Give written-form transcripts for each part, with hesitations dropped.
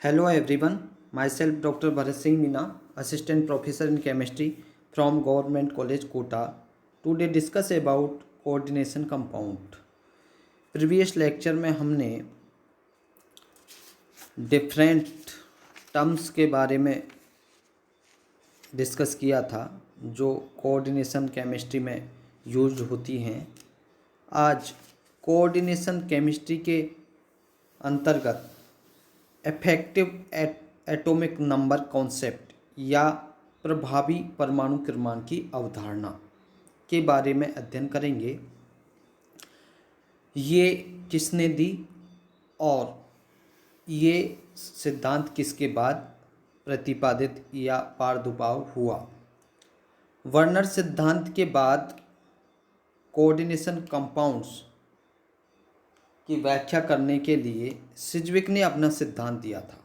Hello everyone, myself Dr. Bharat Singh Meena, Assistant Professor in Chemistry from Government College Kota. Today discuss about coordination compound. Previous lecture में हमने different terms के बारे में discuss किया था जो coordination chemistry में यूज होती हैं। आज कोऑर्डिनेशन केमिस्ट्री के अंतर्गत इफेक्टिव एटॉमिक नंबर कॉन्सेप्ट या प्रभावी परमाणु क्रमांक की अवधारणा के बारे में अध्ययन करेंगे। ये किसने दी और ये सिद्धांत किसके बाद प्रतिपादित या प्रादुर्भाव हुआ। वर्नर सिद्धांत के बाद कोऑर्डिनेशन कंपाउंड्स की व्याख्या करने के लिए सिज्विक ने अपना सिद्धांत दिया था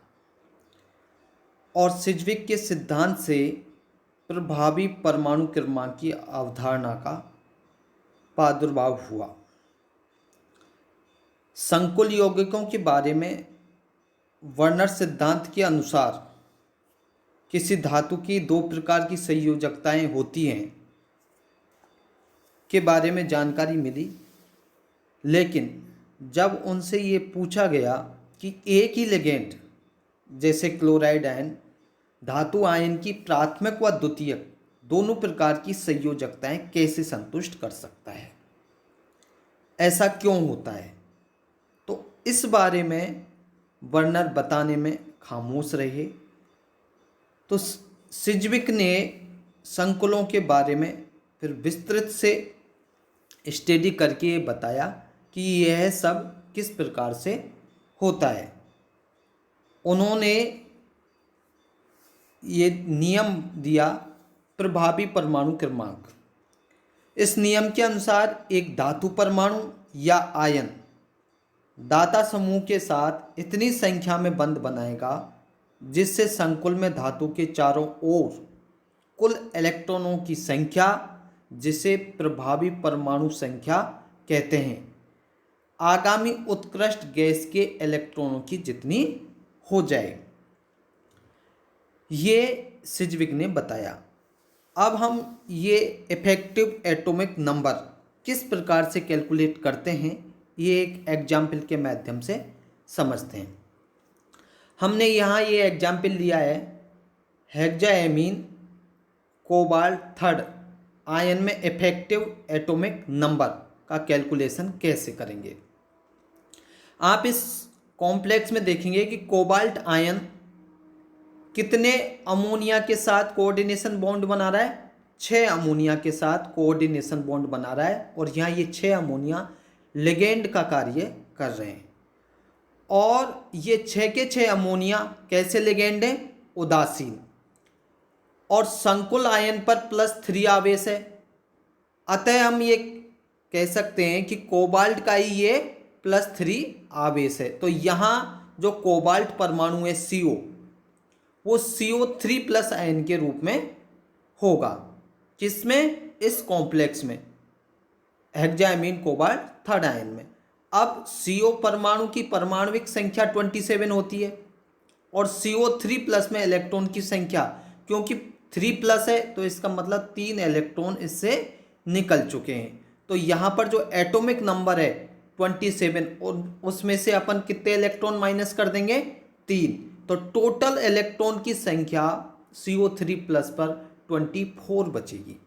और सिज्विक के सिद्धांत से प्रभावी परमाणु क्रमांक की अवधारणा का प्रादुर्भाव हुआ। संकुल यौगिकों के बारे में वर्नर सिद्धांत के अनुसार किसी धातु की दो प्रकार की संयोजकताएं होती हैं के बारे में जानकारी मिली, लेकिन जब उनसे ये पूछा गया कि एक ही लिगेंड जैसे क्लोराइड आयन धातु आयन की प्राथमिक व द्वितीयक दोनों प्रकार की संयोजकताएं कैसे संतुष्ट कर सकता है, ऐसा क्यों होता है, तो इस बारे में वर्नर बताने में खामोश रहे। तो सिज्विक ने संकुलों के बारे में फिर विस्तृत से स्टडी करके ये बताया कि यह सब किस प्रकार से होता है। उन्होंने ये नियम दिया प्रभावी परमाणु क्रमांक। इस नियम के अनुसार एक धातु परमाणु या आयन दाता समूह के साथ इतनी संख्या में बंध बनाएगा जिससे संकुल में धातु के चारों ओर कुल इलेक्ट्रॉनों की संख्या, जिसे प्रभावी परमाणु संख्या कहते हैं, आगामी उत्कृष्ट गैस के इलेक्ट्रॉनों की जितनी हो जाए। ये सिज्विक ने बताया। अब हम ये इफेक्टिव एटॉमिक नंबर किस प्रकार से कैलकुलेट करते हैं, ये एक एग्जाम्पल के माध्यम से समझते हैं। हमने यहाँ ये एग्जाम्पल लिया है हेक्साएमीन कोबाल्ट थर्ड आयन में इफेक्टिव एटॉमिक नंबर का कैलकुलेशन कैसे करेंगे। आप इस कॉम्प्लेक्स में देखेंगे कि कोबाल्ट आयन कितने अमोनिया के साथ कोऑर्डिनेशन बॉन्ड बना रहा है, 6 अमोनिया के साथ कोऑर्डिनेशन बॉन्ड बना रहा है और यहाँ ये 6 अमोनिया लिगेंड का कार्य कर रहे हैं और ये 6 के 6 अमोनिया कैसे लिगेंड है, उदासीन, और संकुल आयन पर +3 आवेश है। अतः हम ये कह सकते हैं कि कोबाल्ट का ही ये +3 आवेश है। तो यहाँ जो कोबाल्ट परमाणु है CO, वो CO3+ आयन के रूप में होगा। किसमें? इस कॉम्प्लेक्स में, हेक्साएमीन कोबाल्ट थर्ड आयन में। अब CO परमाणु की परमाणुविक संख्या 27 होती है और CO3+ में इलेक्ट्रॉन की संख्या, क्योंकि 3+ है तो इसका मतलब 3 इलेक्ट्रॉन इससे निकल चुके हैं। तो यहाँ पर जो एटॉमिक नंबर है 27 और उसमें से अपन कितने इलेक्ट्रॉन माइनस कर देंगे, 3। तो टोटल इलेक्ट्रॉन की संख्या CO3+ पर 24 बचेगी।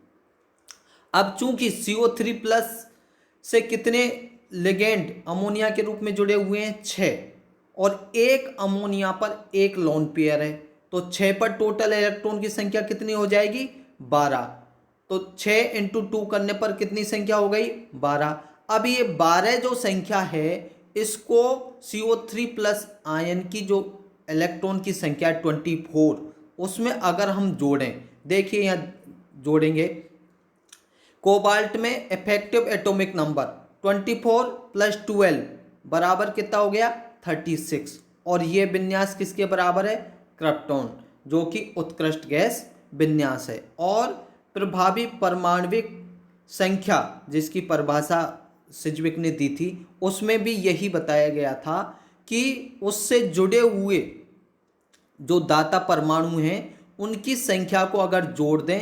अब चूंकि CO3+ से कितने लिगेंड अमोनिया के रूप में जुड़े हुए हैं, 6, और एक अमोनिया पर एक लोन पेयर है, तो 6 पर टोटल इलेक्ट्रॉन की संख्या कितनी हो जाएगी, 12। तो 6 × 2 करने पर कितनी संख्या हो गई, 12। अब ये 12 जो संख्या है इसको CO3+ आयन की जो इलेक्ट्रॉन की संख्या 24, उसमें अगर हम जोड़ें, देखिए यहाँ जोड़ेंगे, कोबाल्ट में इफेक्टिव एटॉमिक नंबर 24 + 12 बराबर कितना हो गया, 36, और ये विन्यास किसके बराबर है, क्रिप्टॉन, जो कि उत्कृष्ट गैस विन्यास है। और प्रभावी परमाणुविक संख्या जिसकी परिभाषा सिज्विक ने दी थी, उसमें भी यही बताया गया था कि उससे जुड़े हुए जो दाता परमाणु हैं उनकी संख्या को अगर जोड़ दें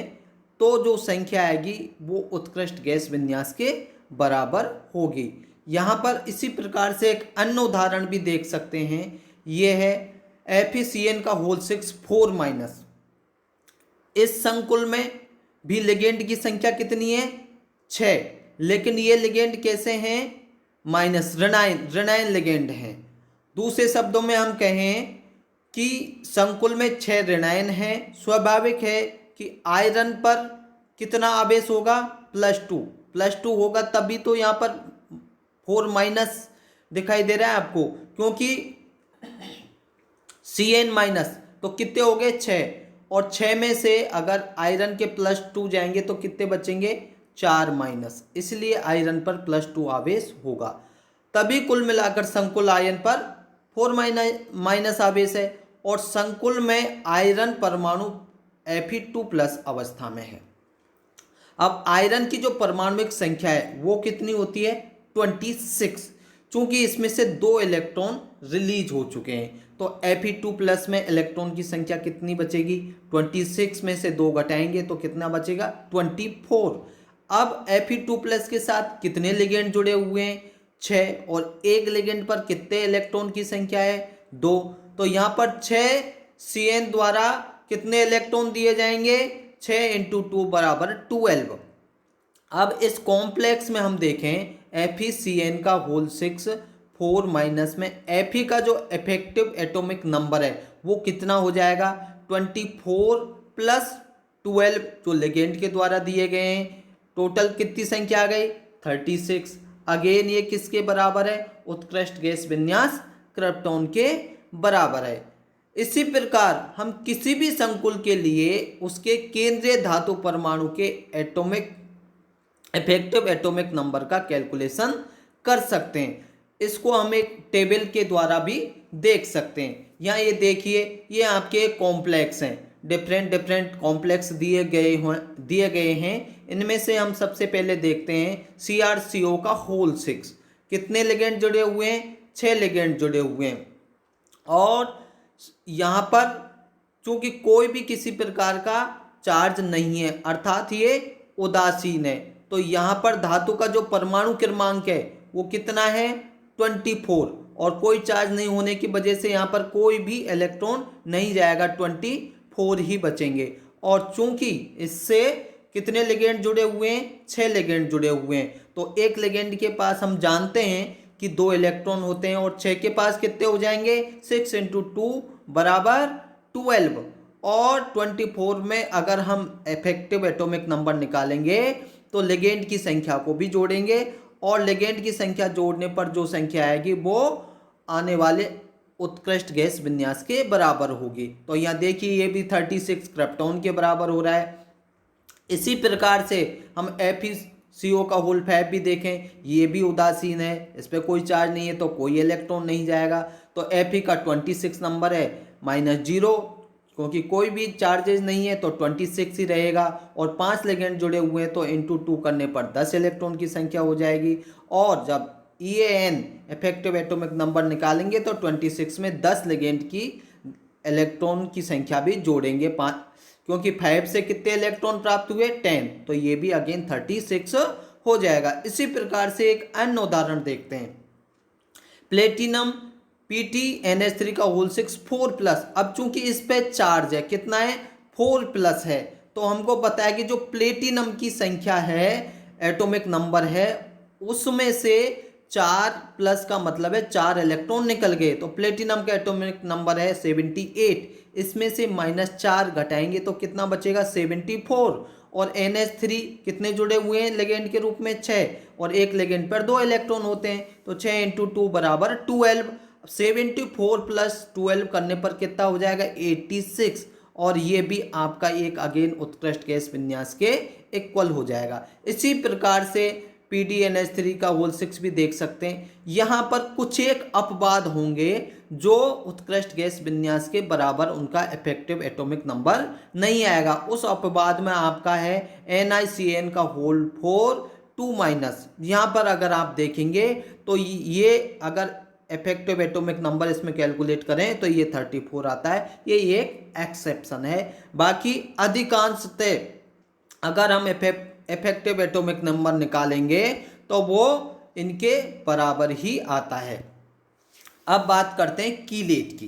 तो जो संख्या आएगी वो उत्कृष्ट गैस विन्यास के बराबर होगी। यहाँ पर इसी प्रकार से एक अन्य उदाहरण भी देख सकते हैं, ये है FeCN का होल 6 4 माइनस। इस संकुल में भी लिगेंड की संख्या कितनी है 6, लेकिन ये लिगेंड कैसे हैं माइनस ऋणायन लिगेंड हैं। दूसरे शब्दों में हम कहें कि संकुल में 6 ऋणायन हैं, स्वाभाविक है कि आयरन पर कितना आवेश होगा +2 होगा, तभी तो यहाँ पर 4 माइनस दिखाई दे रहा है आपको, क्योंकि Cn माइनस तो कितने हो गए 6, और 6 में से अगर आयरन के +2 जाएंगे तो कितने बचेंगे 4 माइनस, इसलिए आयरन पर +2 आवेश होगा। तभी कुल मिलाकर संकुल आयन पर 4 माइनस आवेश है और संकुल में आयरन परमाणु Fe2+ अवस्था में है। अब आयरन की जो परमाणुिक संख्या है वो कितनी होती है 26, चूंकि इसमें से 2 इलेक्ट्रॉन रिलीज हो चुके हैं तो Fe2+ में इलेक्ट्रॉन की संख्या कितनी बचेगी 26 में से 2 घटाएंगे तो कितना बचेगा 24। अब Fe2+ के साथ कितने लिगेंड जुड़े हुए हैं 6, और एक लिगेंड पर कितने इलेक्ट्रॉन की संख्या है 2, तो यहाँ पर 6 Cn द्वारा कितने इलेक्ट्रॉन दिए जाएंगे 6 × 2 बराबर 12। अब इस कॉम्प्लेक्स में हम देखें FeCN का होल 6 4 माइनस में Fe का जो इफेक्टिव एटॉमिक नंबर है वो कितना हो जाएगा 24 + 12 जो लिगेंड के द्वारा दिए गए हैं, टोटल कितनी संख्या आ गई 36। अगेन ये किसके बराबर है उत्कृष्ट गैस विन्यास क्रिप्टॉन के बराबर है। इसी प्रकार हम किसी भी संकुल के लिए उसके केंद्रीय धातु परमाणु के इफेक्टिव एटॉमिक नंबर का कैलकुलेशन कर सकते हैं। इसको हम एक टेबल के द्वारा भी देख सकते हैं। यहाँ ये देखिए, ये आपके कॉम्प्लेक्स हैं, डिफरेंट कॉम्प्लेक्स दिए गए हैं। इनमें से हम सबसे पहले देखते हैं CrCO का होल 6, कितने लिगेंड जुड़े हुए हैं 6 लिगेंड जुड़े हुए हैं। और यहाँ पर चूंकि कोई भी किसी प्रकार का चार्ज नहीं है अर्थात ये उदासीन है, तो यहाँ पर धातु का जो परमाणु क्रमांक है वो कितना है 24, और कोई चार्ज नहीं होने की वजह से यहाँ पर कोई भी इलेक्ट्रॉन नहीं जाएगा, 24 ही बचेंगे। और चूंकि इससे कितने लिगेंड जुड़े हुए हैं 6 लिगेंड जुड़े हुए हैं, तो एक लिगेंड के पास हम जानते हैं कि 2 इलेक्ट्रॉन होते हैं, और 6 के पास कितने हो जाएंगे 6 × 2 बराबर 12, और 24 में अगर हम इफेक्टिव एटॉमिक नंबर निकालेंगे तो लिगेंड की संख्या को भी जोड़ेंगे, और लिगेंड की संख्या जोड़ने पर जो संख्या आएगी वो आने वाले उत्कृष्ट गैस विन्यास के बराबर होगी। तो यहाँ देखिए ये भी 36 क्रिप्टॉन के बराबर हो रहा है। इसी प्रकार से हम FeCO का होल 5 भी देखें, ये भी उदासीन है, इस पर कोई चार्ज नहीं है तो कोई इलेक्ट्रॉन नहीं जाएगा, तो Fe का 26 नंबर है -0, क्योंकि कोई भी चार्जेस नहीं है तो 26 ही रहेगा, और 5 लिगेंड जुड़े हुए हैं तो × 2 करने पर 10 इलेक्ट्रॉन की संख्या हो जाएगी। और जब EAN इफेक्टिव एटॉमिक नंबर निकालेंगे तो 26 में 10 लिगेंड की इलेक्ट्रॉन की संख्या भी जोड़ेंगे, क्योंकि 5 से कितने इलेक्ट्रॉन प्राप्त हुए 10, तो ये भी अगेन 36 हो जाएगा। इसी प्रकार से एक अन्य उदाहरण देखते हैं, प्लेटिनम PtNH3 का होल 6 4+। अब चूंकि इस पे चार्ज है कितना है 4+ है, तो हमको पता है कि जो प्लेटिनम की संख्या है एटॉमिक नंबर है उसमें से 4+ का मतलब है 4 इलेक्ट्रॉन निकल गए, तो प्लेटिनम का एटॉमिक नंबर है 78, इसमें से -4 घटाएंगे तो कितना बचेगा 74, और NH3 कितने जुड़े हुए हैं लिगेंड के रूप में 6, और एक लिगेंड पर 2 इलेक्ट्रॉन होते हैं, तो 6 × 2 बराबर 12। 74 + 12 करने पर कितना हो जाएगा 86, और ये भी आपका एक अगेन उत्कृष्ट गैस विन्यास के इक्वल हो जाएगा। इसी प्रकार से PdNH3 का होल 6 भी देख सकते हैं। यहाँ पर कुछ एक अपवाद होंगे जो उत्कृष्ट गैस विन्यास के बराबर उनका इफेक्टिव एटॉमिक नंबर नहीं आएगा। उस अपवाद में आपका है NiCN का होल 4 2-। यहाँ पर अगर आप देखेंगे तो ये अगर इफेक्टिव एटॉमिक नंबर इसमें कैलकुलेट करें तो ये 34 आता है। ये एक एक्सेप्शन है। बाकी अधिकांशतः अगर हम इफेक्टिव एटॉमिक नंबर निकालेंगे तो वो इनके बराबर ही आता है। अब बात करते हैं कीलेट की।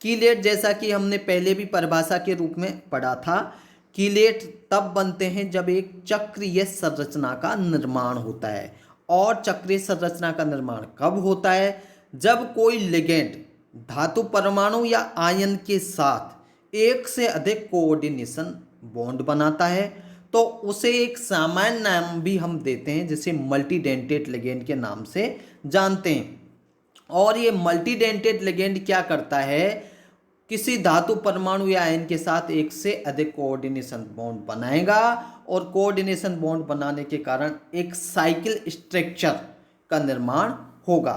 कीलेट जैसा कि हमने पहले भी परिभाषा के रूप में पढ़ा था, कीलेट तब बनते हैं जब एक चक्रीय संरचना का निर्माण होता है। और चक्रीय संरचना का निर्माण कब होता है? जब कोई लिगेंड धातु परमाणु या आयन के साथ एक से अधिक कोऑर्डिनेशन बॉन्ड बनाता है तो उसे एक सामान्य नाम भी हम देते हैं जिसे मल्टीडेंटेट लिगेंड के नाम से जानते हैं। और ये मल्टीडेंटेट लिगेंड क्या करता है? किसी धातु परमाणु या आयन के साथ एक से अधिक कोऑर्डिनेशन बॉन्ड बनाएगा और कोऑर्डिनेशन बॉन्ड बनाने के कारण एक साइकिल स्ट्रक्चर का निर्माण होगा।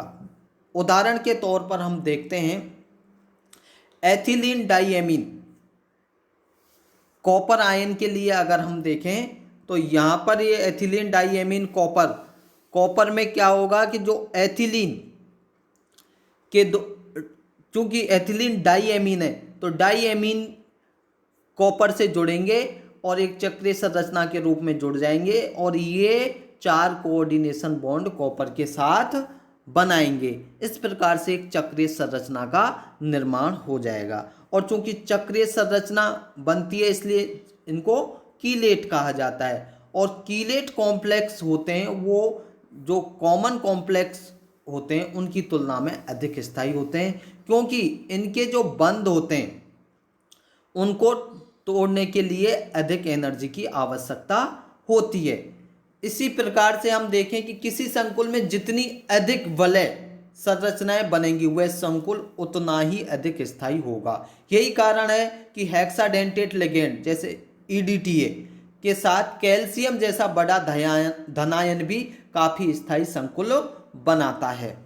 उदाहरण के तौर पर हम देखते हैं एथिलीन डाइएमीन कॉपर आयन के लिए अगर हम देखें तो यहाँ पर ये एथिलीन डाइएमीन कॉपर में क्या होगा कि जो एथिलीन के दो, चूंकि एथिलीन डाइएमीन है तो डाइएमीन कॉपर से जुड़ेंगे और एक चक्रीय संरचना के रूप में जुड़ जाएंगे और ये 4 कोऑर्डिनेशन बॉन्ड कॉपर के साथ बनाएंगे। इस प्रकार से एक चक्रीय संरचना का निर्माण हो जाएगा। और चूंकि चक्रीय संरचना बनती है इसलिए इनको कीलेट कहा जाता है। और कीलेट कॉम्प्लेक्स होते हैं वो जो कॉमन कॉम्प्लेक्स होते हैं उनकी तुलना में अधिक स्थायी होते हैं, क्योंकि इनके जो बंध होते हैं उनको तोड़ने के लिए अधिक एनर्जी की आवश्यकता होती है। इसी प्रकार से हम देखें कि किसी संकुल में जितनी अधिक वलय संरचनाएं बनेंगी वह संकुल उतना ही अधिक स्थायी होगा। यही कारण है कि हेक्साडेंटेट लिगेंड जैसे EDTA के साथ कैल्शियम जैसा बड़ा धनायन भी काफी स्थायी संकुल बनाता है।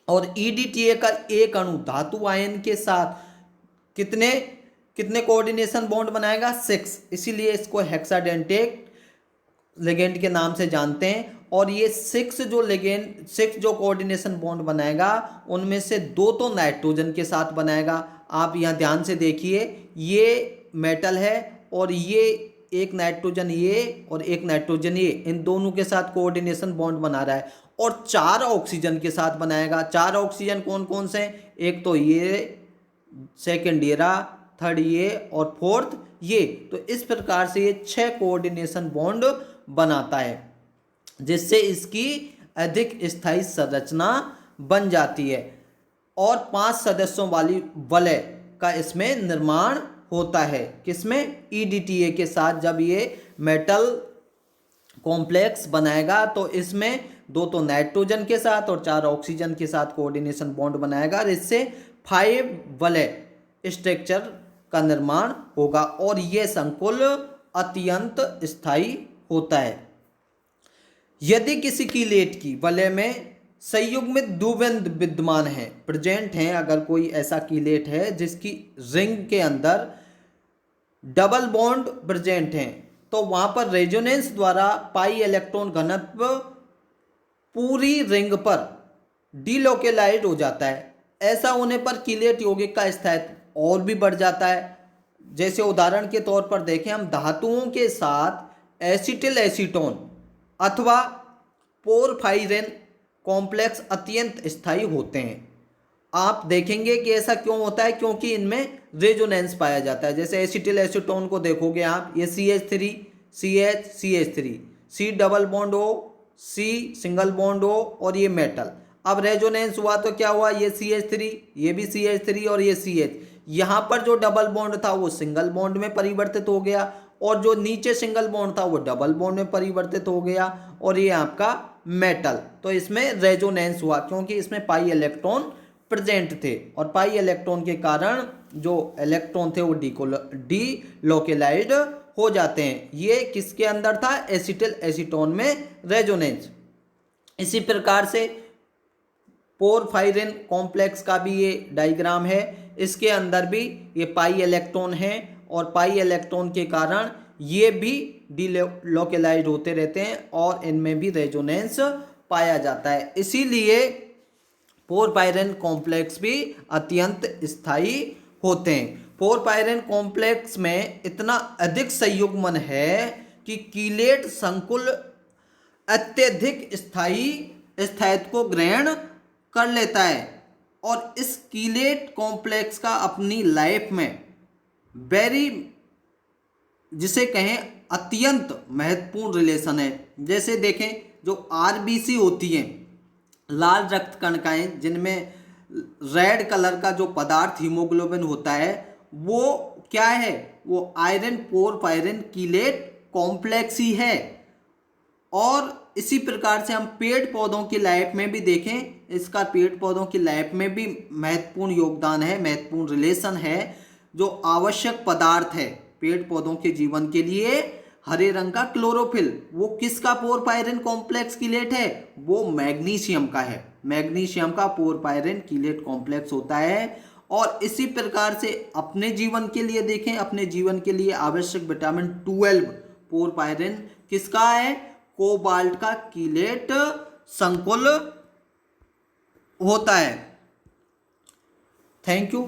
और EDTA का एक अणु धातु आयन के साथ कितने कोऑर्डिनेशन बॉन्ड बनाएगा? 6। इसीलिए इसको हेक्साडेंटेट लिगेंड के नाम से जानते हैं। और ये 6 जो कोऑर्डिनेशन बॉन्ड बनाएगा उनमें से 2 तो नाइट्रोजन के साथ बनाएगा। आप यहाँ ध्यान से देखिए, ये मेटल है और ये एक नाइट्रोजन ये और एक नाइट्रोजन ये, इन दोनों के साथ कोऑर्डिनेशन बॉन्ड बना रहा है। और 4 ऑक्सीजन के साथ बनाएगा। 4 ऑक्सीजन कौन कौन से हैं? एक तो ये, सेकेंड ये रहा, थर्ड ये और फोर्थ ये। तो इस प्रकार से ये 6 कोऑर्डिनेशन बॉन्ड बनाता है जिससे इसकी अधिक स्थायी संरचना बन जाती है। और 5 सदस्यों वाली वलय का इसमें निर्माण होता है। किसमें? EDTA के साथ जब ये मेटल कॉम्प्लेक्स बनाएगा तो इसमें 2 तो नाइट्रोजन के साथ और 4 ऑक्सीजन के साथ कोऑर्डिनेशन बॉन्ड बनाएगा और इससे 5 वलय स्ट्रक्चर का निर्माण होगा और यह संकुल अत्यंत स्थायी होता है। यदि किसी कीलेट की वलय में संयुग्मित द्विबंध विद्यमान है, प्रेजेंट है, अगर कोई ऐसा कीलेट है जिसकी रिंग के अंदर डबल बॉन्ड प्रेजेंट है तो वहां पर रेजोनेंस द्वारा पाई इलेक्ट्रॉन घनत्व पूरी रिंग पर डिलोकेलाइज हो जाता है। ऐसा होने पर कीलेट यौगिक का स्थायित्व और भी बढ़ जाता है। जैसे उदाहरण के तौर पर देखें, हम धातुओं के साथ एसिटिल एसीटोन अथवा पोरफाइरिन कॉम्प्लेक्स अत्यंत स्थायी होते हैं। आप देखेंगे कि ऐसा क्यों होता है, क्योंकि इनमें रेजोनेंस पाया जाता है। जैसे एसिटिल एसीटोन को देखोगे आप, ये CH3 CH CH3 C double bond O C single bond O और ये मेटल। अब रेजोनेंस हुआ तो क्या हुआ, ये CH3 ये भी CH3 और ये CH, यहाँ पर जो डबल बॉन्ड था वो सिंगल बॉन्ड में परिवर्तित हो गया और जो नीचे सिंगल बॉन्ड था वो डबल बॉन्ड में परिवर्तित हो गया और ये आपका मेटल। तो इसमें रेजोनेंस हुआ क्योंकि इसमें पाई इलेक्ट्रॉन प्रेजेंट थे और पाई इलेक्ट्रॉन के कारण जो इलेक्ट्रॉन थे वो डीलोकेलाइज्ड हो जाते हैं। ये किसके अंदर था? एसिटिल एसीटोन में रेजोनेंस। इसी प्रकार से पोरफाइरिन कॉम्प्लेक्स का भी ये डायग्राम है। इसके अंदर भी ये पाई इलेक्ट्रॉन है और पाई इलेक्ट्रॉन के कारण ये भी डीलोकेलाइज्ड होते रहते हैं और इनमें भी रेजोनेंस पाया जाता है। इसीलिए पोरपायरन कॉम्प्लेक्स भी अत्यंत स्थायी होते हैं। पोरपायरन कॉम्प्लेक्स में इतना अधिक संयुग्मन है कि कीलेट संकुल अत्यधिक स्थायित्व को ग्रहण कर लेता है और इस कीलेट कॉम्प्लेक्स का अपनी लाइफ में वेरी, जिसे कहें अत्यंत महत्वपूर्ण रिलेशन है। जैसे देखें, जो आरबीसी होती हैं, लाल रक्त कणिकाएं, जिनमें रेड कलर का जो पदार्थ हीमोग्लोबिन होता है, वो क्या है? वो आयरन पोरपायरन कीलेट कॉम्प्लेक्स ही है। और इसी प्रकार से हम पेड़ पौधों की लाइफ में भी देखें, इसका पेड़ पौधों की लाइफ में भी महत्वपूर्ण योगदान है, महत्वपूर्ण रिलेशन है। जो आवश्यक पदार्थ है पेड़ पौधों के जीवन के लिए, हरे रंग का क्लोरोफिल, वो किसका पोरपायरन कॉम्प्लेक्स कीलेट है? वो मैग्नीशियम का है। मैग्नीशियम का पोरपायरन कीलेट कॉम्प्लेक्स होता है। और इसी प्रकार से अपने जीवन के लिए देखें, अपने जीवन के लिए आवश्यक विटामिन 12 पोरपायरन किसका है? कोबाल्ट का कीलेट संकुल होता है। Thank you.